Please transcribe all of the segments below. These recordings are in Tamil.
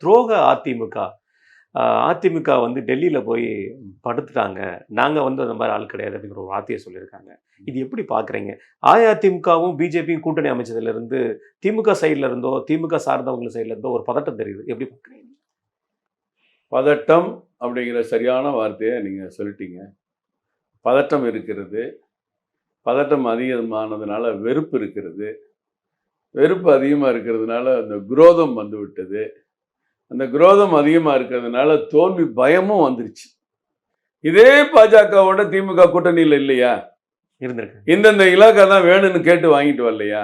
துரோக அதிமுக. அதிமுக வந்து டெல்லியில போய் படுத்துட்டாங்க. நாங்க வந்து அந்த மாரி ஆள் கிடையாது அப்படிங்கிற ஒரு வார்த்தைய சொல்லியிருக்காங்க. இது எப்படி பார்க்குறீங்க? அஇஅதிமுகவும், பிஜேபியும் கூட்டணி அமைச்சதுலருந்து திமுக சைட்ல இருந்தோ, திமுக சார்ந்தவங்க சைட்ல இருந்தோ ஒரு பதட்டம் தெரியுது. எப்படி பார்க்குறீங்க? பதட்டம் அப்படிங்கிற சரியான வார்த்தையை நீங்க சொல்லிட்டீங்க. பதட்டம் இருக்கிறது. பதட்டம் அதிகமானதுனால வெறுப்பு இருக்கிறது. வெறுப்பு அதிகமா இருக்கிறதுனால அந்த குரோதம் வந்து விட்டது. அந்த குரோதம் அதிகமா இருக்கிறதுனால தோல்வி பயமும் வந்துருச்சு. இதே பாஜகவோட திமுக கூட்டணியில் இல்லையா? இருந்திருக்கு. இந்தந்த இலாக்கா தான் வேணும்னு கேட்டு வாங்கிட்டு வரலையா?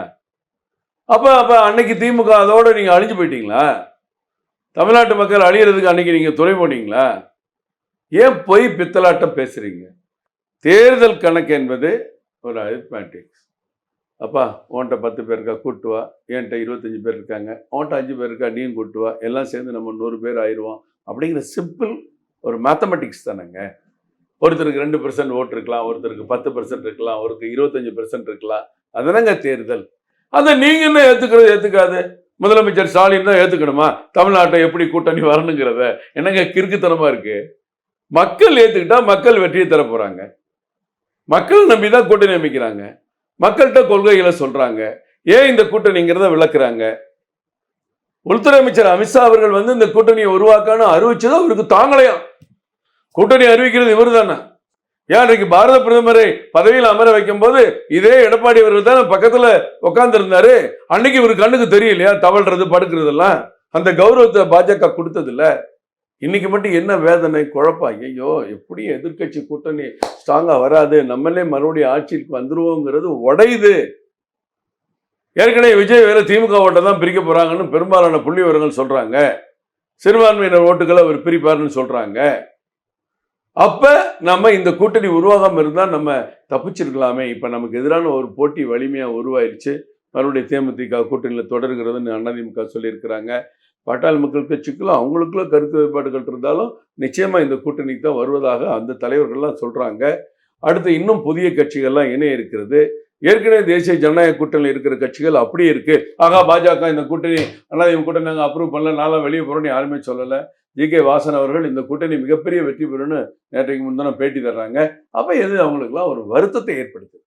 அப்ப அப்ப அன்னைக்கு திமுக அதோட நீங்க அழிஞ்சு போயிட்டீங்களா? தமிழ்நாட்டு மக்கள் அழியறதுக்கு அன்னைக்கு நீங்க துணை போனீங்களா? ஏன் பொய் பித்தலாட்டம் பேசுறீங்க? தேர்தல் கணக்கு என்பது ஒரு அரித்மேட்டிக்ஸ். அப்பா உன்கிட்ட 10 பேர் இருக்கா கூட்டு வா, என்கிட்ட 25 பேர் இருக்காங்க, உன்கிட்ட 5 பேர் இருக்கா நீயும் கூட்டு வா, எல்லாம் சேர்ந்து நம்ம 100 பேர் ஆயிடுவோம் அப்படிங்கிற சிம்பிள் ஒரு மேத்தமெட்டிக்ஸ் தானேங்க. ஒருத்தருக்கு 2% ஓட்டு இருக்கலாம், ஒருத்தருக்கு 10% இருக்கலாம், ஒருத்தருக்கு 25% இருக்கலாம். அதனாங்க தேர்தல். அதை நீங்க என்ன ஏத்துக்கிறது ஏத்துக்காது? முதலமைச்சர் ஸ்டாலின் தான் ஏத்துக்கணுமா தமிழ்நாட்டை எப்படி கூட்டணி வரணுங்கிறத? என்னங்க கிறுக்குத்தனமா இருக்கு. மக்கள் ஏத்துக்கிட்டா மக்கள் வெற்றியை தர போறாங்க. மக்கள் நம்பிதான் கூட்டணி அமைக்கிறாங்க. மக்கள்கிட்ட கொள்கைகளை சொல்றாங்க. ஏன் இந்த கூட்டணிங்கிறத விளக்குறாங்க. உள்துறை அமைச்சர் அமித்ஷா அவர்கள் வந்து இந்த கூட்டணியை உருவாக்கணும் அறிவிச்சது அவருக்கு தாங்கலையாம். கூட்டணி அறிவிக்கிறது இவரு தானே. ஏன் இன்றைக்கு பாரத பிரதமரை பதவியில் அமர வைக்கும் போது இதே எடப்பாடி அவர்கள் தான் பக்கத்துல உட்கார்ந்து இருந்தாரு. அன்னைக்கு இவரு கண்ணுக்கு தெரியலையா தவழ்றது படுக்கிறது எல்லாம்? அந்த கௌரவத்தை பாஜக கொடுத்தது இல்ல. இன்னைக்கு மட்டும் என்ன வேதனை குழப்பம்? ஐயோ எப்படி எதிர்கட்சி கூட்டணி ஸ்ட்ராங்கா வராது, நம்மளே மறுபடியும் ஆட்சிக்கு வந்துருவோங்கிறது உடையுது. ஏற்கனவே விஜய் வேற திமுக ஓட்டை தான் பிரிக்க போறாங்கன்னு பெரும்பாலான புள்ளி விவரங்கள் சொல்றாங்க. சிறுபான்மையினர் ஓட்டுகளை அவர் பிரிப்பாருன்னு சொல்றாங்க. அப்ப நம்ம இந்த கூட்டணி உருவாகாம இருந்தா நம்ம தப்பிச்சிருக்கலாமே. இப்ப நமக்கு எதிரான ஒரு போட்டி வலிமையா உருவாயிருச்சு. மறுபடியும் தேமுதிக கூட்டணியில தொடர்கிறதுன்னு அதிமுக சொல்லியிருக்கிறாங்க. பாட்டாளி மக்கள் கட்சிக்குள்ள அவங்களுக்குள்ள கருத்து வேறுபாடுகள் இருந்தாலும் நிச்சயமா இந்த கூட்டணிக்கு தான் வருவதாக அந்த தலைவர்கள்லாம் சொல்றாங்க. அடுத்து இன்னும் புதிய கட்சிகள்லாம் இணைய இருக்கிறது. ஏற்கனவே தேசிய ஜனநாயக கூட்டணியில் இருக்கிற கட்சிகள் அப்படியே இருக்கு. ஆகா பாஜக இந்த கூட்டணி அதிமுக கூட்டணி நாங்கள் அப்ரூவ் பண்ணல, நான்லாம் வெளியே போறோம்னு யாருமே சொல்லலை. ஜி.கே. வாசன் அவர்கள் இந்த கூட்டணி மிகப்பெரிய வெற்றி பெறும்னு நேற்றைக்கு முன்தினம் பேட்டி தர்றாங்க. அப்ப எது அவங்களுக்குலாம் ஒரு வருத்தத்தை ஏற்படுத்துது.